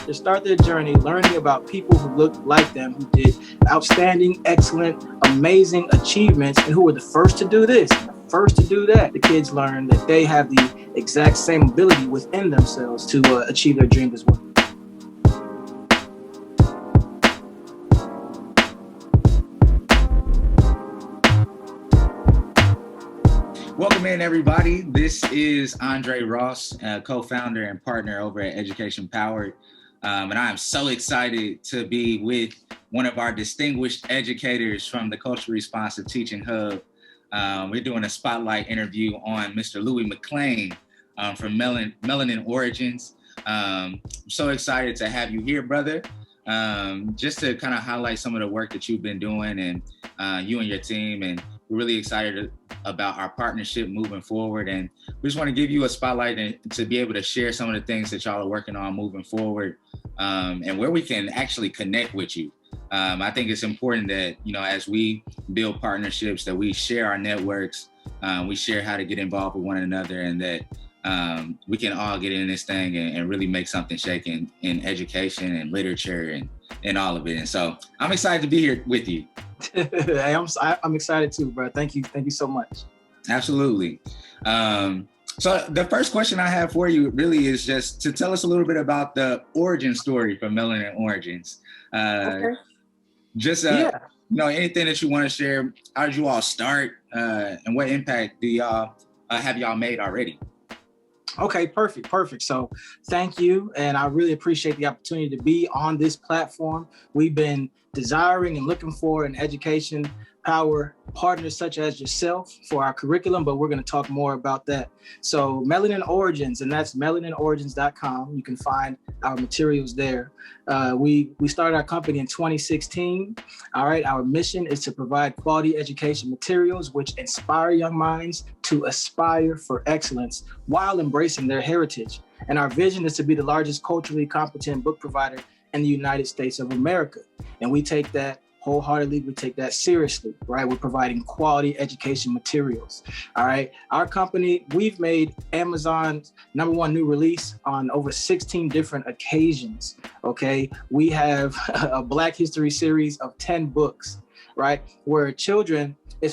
to start their journey learning about people who looked like them, who did outstanding, excellent, amazing achievements, and who were the first to do this, the first to do that. The kids learn that they have the exact same ability within themselves to achieve their dreams as well. Welcome in, everybody. This is Andre Ross, co-founder and partner over at Education PowerED. And I am so excited to be with one of our distinguished educators from the Culturally Responsive Teaching Hub. We're doing a spotlight interview on Mr. Louie McClain from Melanin Origins. I'm so excited to have you here, brother. Just to kind of highlight some of the work that you've been doing and you and your team, and we're really excited about our partnership moving forward. And we just want to give you a spotlight and to be able to share some of the things that y'all are working on moving forward, and where we can actually connect with you. I think it's important that, you know, as we build partnerships, that we share our networks, we share how to get involved with one another, and that we can all get in this thing and really make something shake in education and literature and all of it. And so I'm excited to be here with you. Hey, I'm excited too, bro. Thank you so much. Absolutely. So the first question I have for you really is just to tell us a little bit about the origin story for Melanin Origins. Okay. Just Yeah. You know, anything that you want to share. How did you all start, and what impact do y'all have y'all made already? Okay, perfect. So thank you. And I really appreciate the opportunity to be on this platform. We've been desiring and looking for an education power partners such as yourself for our curriculum, but we're going to talk more about that. So Melanin Origins, and that's melaninOrigins.com. You can find our materials there. We started our company in 2016. All right. Our mission is to provide quality education materials which inspire young minds to aspire for excellence while embracing their heritage. And our vision is to be the largest culturally competent book provider in the United States of America. And we take that wholeheartedly. We take that seriously, right? We're providing quality education materials. All right. Our company, we've made Amazon's #1 new release on over 16 different occasions. Okay. We have a Black History series of 10 books, right? Where it's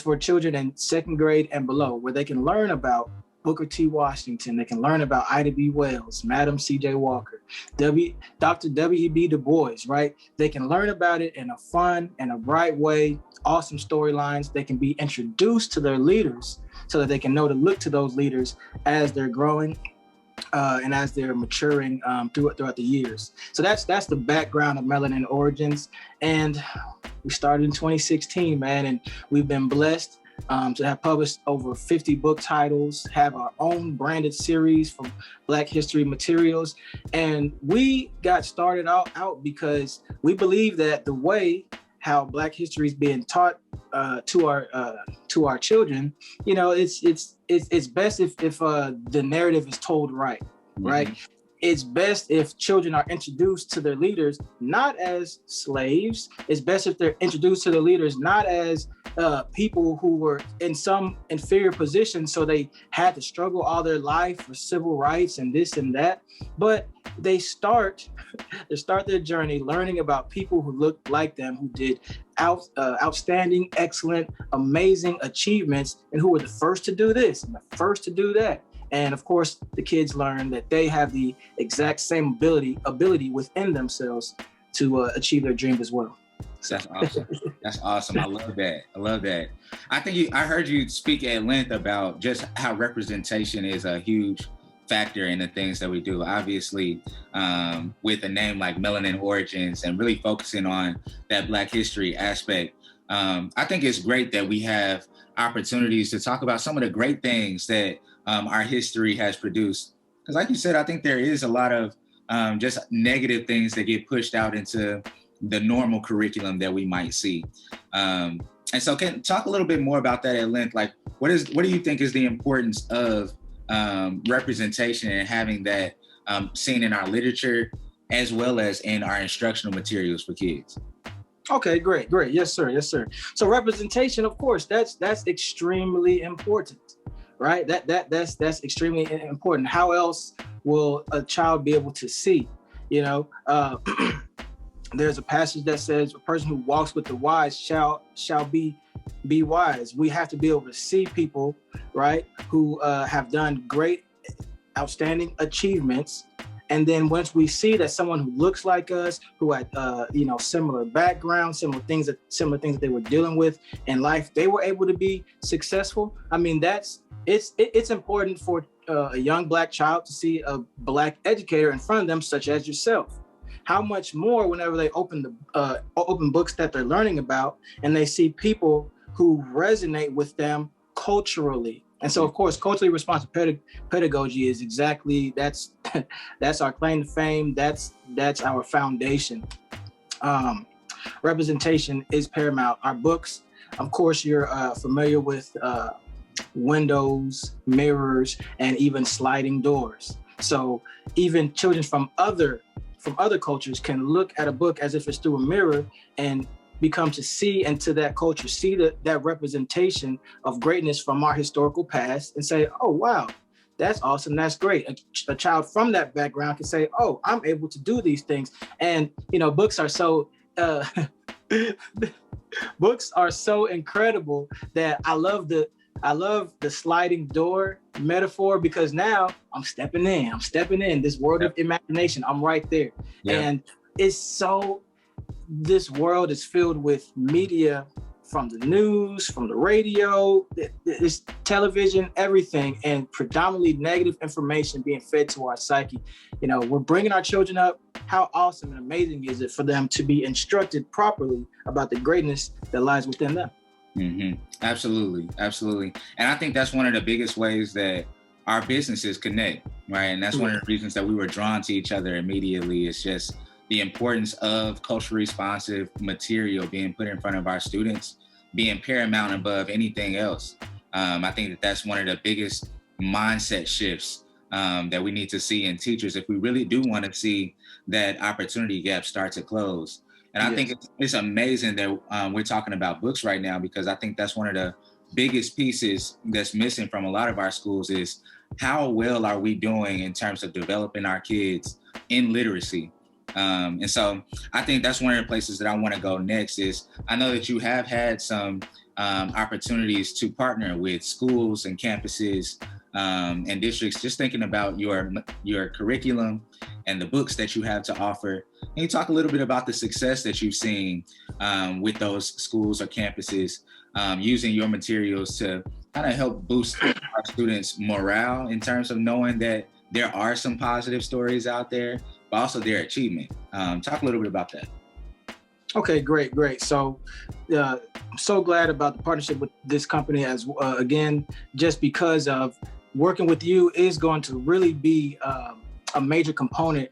for children in 2nd grade and below, where they can learn about Booker T. Washington. They can learn about Ida B. Wells, Madam C.J. Walker, Dr. W.E.B. Du Bois, right? They can learn about it in a fun and a bright way, awesome storylines. They can be introduced to their leaders so that they can know to look to those leaders as they're growing and as they're maturing throughout the years. So that's the background of Melanin Origins. And we started in 2016, man, and we've been blessed to have published over 50 book titles, have our own branded series from Black History materials. And we got started out because we believe that the way how Black history is being taught to our children, you know, it's best if the narrative is told right, right? Mm-hmm. It's best if children are introduced to their leaders not as slaves. It's best if they're introduced to their leaders not as people who were in some inferior position, so they had to struggle all their life for civil rights and this and that. But they start their journey learning about people who looked like them, who did outstanding, excellent, amazing achievements, and who were the first to do this and the first to do that. And of course, the kids learn that they have the exact same ability within themselves to achieve their dreams as well. That's awesome. That's awesome. I love that. I heard you speak at length about just how representation is a huge factor in the things that we do. Obviously, with a name like Melanin Origins and really focusing on that Black history aspect, I think it's great that we have opportunities to talk about some of the great things that our history has produced. Because like you said, I think there is a lot of just negative things that get pushed out into the normal curriculum that we might see. And so can talk a little bit more about that at length. Like, what do you think is the importance of representation and having that seen in our literature as well as in our instructional materials for kids? Okay, great. Yes, sir. So representation, of course, that's extremely important, right? That's extremely important. How else will a child be able to see? You know, there's a passage that says, "A person who walks with the wise shall be wise." We have to be able to see people, right, who have done great, outstanding achievements. And then once we see that someone who looks like us, who had similar background, similar things that they were dealing with in life, they were able to be successful. I mean, it's important for a young Black child to see a Black educator in front of them, such as yourself. How much more whenever they open books that they're learning about, and they see people who resonate with them culturally. And so, of course, culturally responsive pedagogy is exactly that's our claim to fame. That's our foundation. Representation is paramount. Our books, of course, you're familiar with windows, mirrors, and even sliding doors. So even children from other cultures can look at a book as if it's through a mirror and become to see into that culture, see that representation of greatness from our historical past and say, oh, wow, that's awesome, that's great. A child from that background can say, oh, I'm able to do these things. And, books are so, books are so incredible that I love the sliding door metaphor, because now I'm stepping in this world of imagination. I'm right there. And this world is filled with media, from the news, from the radio, it's television, everything, and predominantly negative information being fed to our psyche. We're bringing our children up. How awesome and amazing is it for them to be instructed properly about the greatness that lies within them? Mm-hmm. Absolutely. And I think that's one of the biggest ways that our businesses connect, right? And that's one of the reasons that we were drawn to each other immediately. It's just the importance of culturally responsive material being put in front of our students, being paramount above anything else. I think that that's one of the biggest mindset shifts that we need to see in teachers if we really do want to see that opportunity gap start to close. And I think it's amazing that we're talking about books right now, because I think that's one of the biggest pieces that's missing from a lot of our schools is how well are we doing in terms of developing our kids in literacy. And so I think that's one of the places that I want to go next is, I know that you have had some opportunities to partner with schools and campuses and districts, just thinking about your curriculum and the books that you have to offer. Can you talk a little bit about the success that you've seen with those schools or campuses using your materials to kind of help boost our students' morale in terms of knowing that there are some positive stories out there, but also their achievement? Talk a little bit about that. Okay, great. So I'm so glad about the partnership with this company again, just because of working with you is going to really be a major component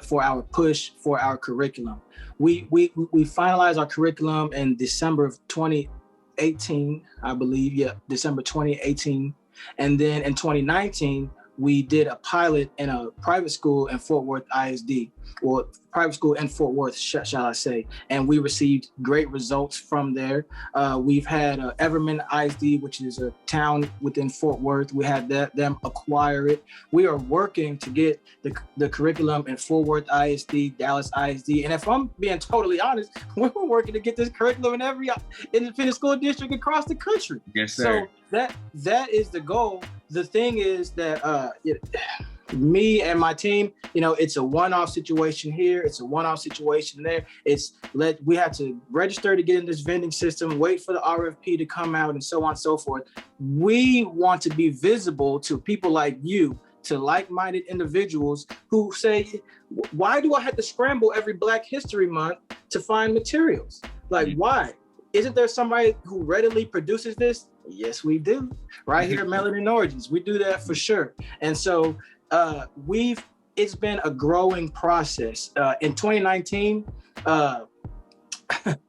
for our push for our curriculum. We finalized our curriculum in December of 2018, I believe. December 2018. And then in 2019, we did a pilot in a private school in Fort Worth ISD, or private school in Fort Worth, shall I say. And we received great results from there. We've had Everman ISD, which is a town within Fort Worth. We had them acquire it. We are working to get the curriculum in Fort Worth ISD, Dallas ISD. And if I'm being totally honest, we're working to get this curriculum in every independent school district across the country. Yes, sir. So that is the goal. The thing is that me and my team, it's a one-off situation here. It's a one-off situation there. We have to register to get in this vending system, wait for the RFP to come out, and so on and so forth. We want to be visible to people like you, to like-minded individuals who say, why do I have to scramble every Black History Month to find materials? Like, why? Isn't there somebody who readily produces this? Yes, we do. Right here at Melanin Origins, we do that for sure. And so it's been a growing process. In 2019,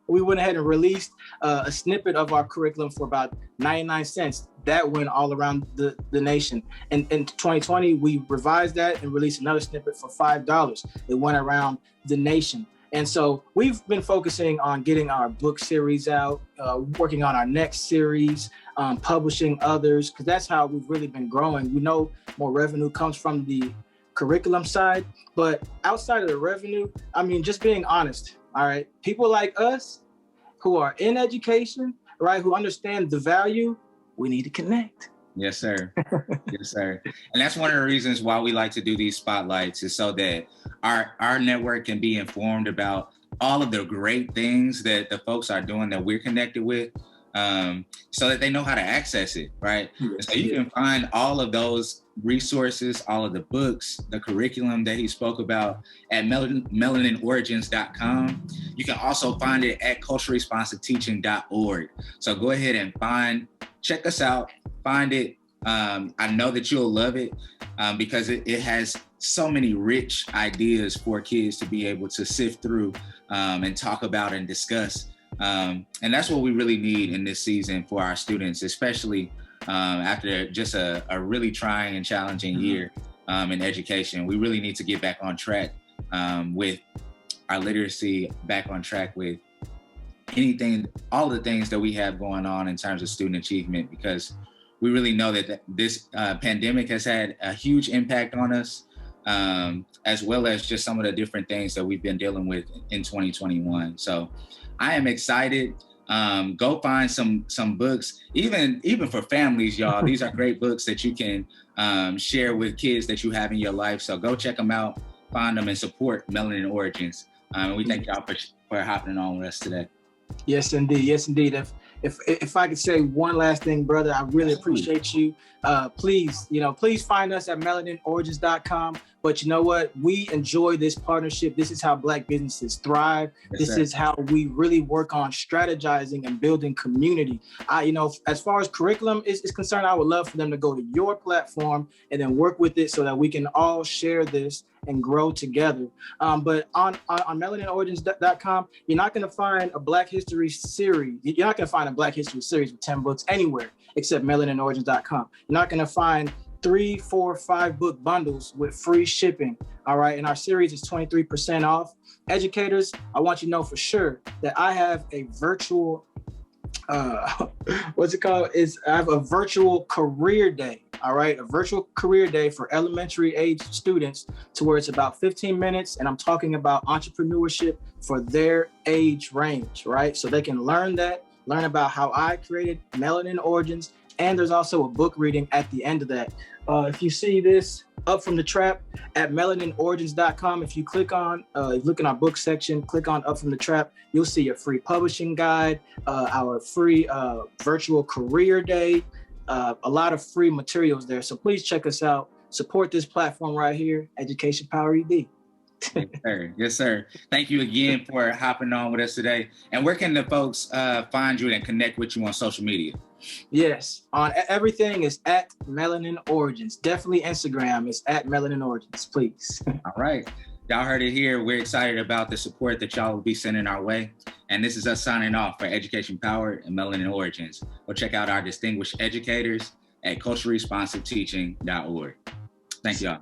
we went ahead and released a snippet of our curriculum for about 99 cents. That went all around the nation. And in 2020, we revised that and released another snippet for $5. It went around the nation. And so we've been focusing on getting our book series out, working on our next series, publishing others, because that's how we've really been growing. We know more revenue comes from the curriculum side. But outside of the revenue, I mean, just being honest, all right, people like us who are in education, right, who understand the value, we need to connect. Yes, sir. Yes, sir. And that's one of the reasons why we like to do these spotlights, is so that our network can be informed about all of the great things that the folks are doing that we're connected with, so that they know how to access it, right? Yes, so you can find all of those resources, all of the books, the curriculum that he spoke about at melaninorigins.com. You can also find it at culturalresponsiveteaching.org. So go ahead and check us out, find it. I know that you'll love it because it has so many rich ideas for kids to be able to sift through and talk about and discuss. And that's what we really need in this season for our students, especially after just a really trying and challenging year in education. We really need to get back on track with our literacy, back on track with all the things that we have going on in terms of student achievement, because we really know that this pandemic has had a huge impact on us, as well as just some of the different things that we've been dealing with in 2021. So I am excited. Go find some books, even for families, y'all. These are great books that you can share with kids that you have in your life. So go check them out, find them, and support Melanin Origins. We thank y'all for hopping on with us today. Yes, indeed. Yes, indeed. If I could say one last thing, brother, I really appreciate you. Please find us at melaninorigins.com. But you know what? We enjoy this partnership. This is how Black businesses thrive. Yes, this is how we really work on strategizing and building community. As far as curriculum is concerned, I would love for them to go to your platform and then work with it so that we can all share this and grow together. But on melaninorigins.com, you're not going to find a Black History series. You're not going to find a Black History series with 10 books anywhere except melaninorigins.com. You're not going to find 3, 4, 5 book bundles with free shipping. All right. And our series is 23% off. Educators, I want you to know for sure that I have a virtual, I have a virtual career day. All right. A virtual career day for elementary age students, to where it's about 15 minutes. And I'm talking about entrepreneurship for their age range. Right. So they can learn about how I created Melanin Origins. And there's also a book reading at the end of that. If you see this up from the trap at melaninorigins.com, if you look in our book section, click on Up from the Trap, you'll see a free publishing guide, our free virtual career day, a lot of free materials there. So please check us out. Support this platform right here, Education PowerED. Yes, sir. Yes, sir. Thank you again for hopping on with us today. And where can the folks find you and connect with you on social media? Yes, on everything is at Melanin Origins. Definitely Instagram is at Melanin Origins, please. All right. Y'all heard it here. We're excited about the support that y'all will be sending our way. And this is us signing off for Education Powered and Melanin Origins. Go check out our distinguished educators at culturalresponsiveteaching.org. Thank y'all.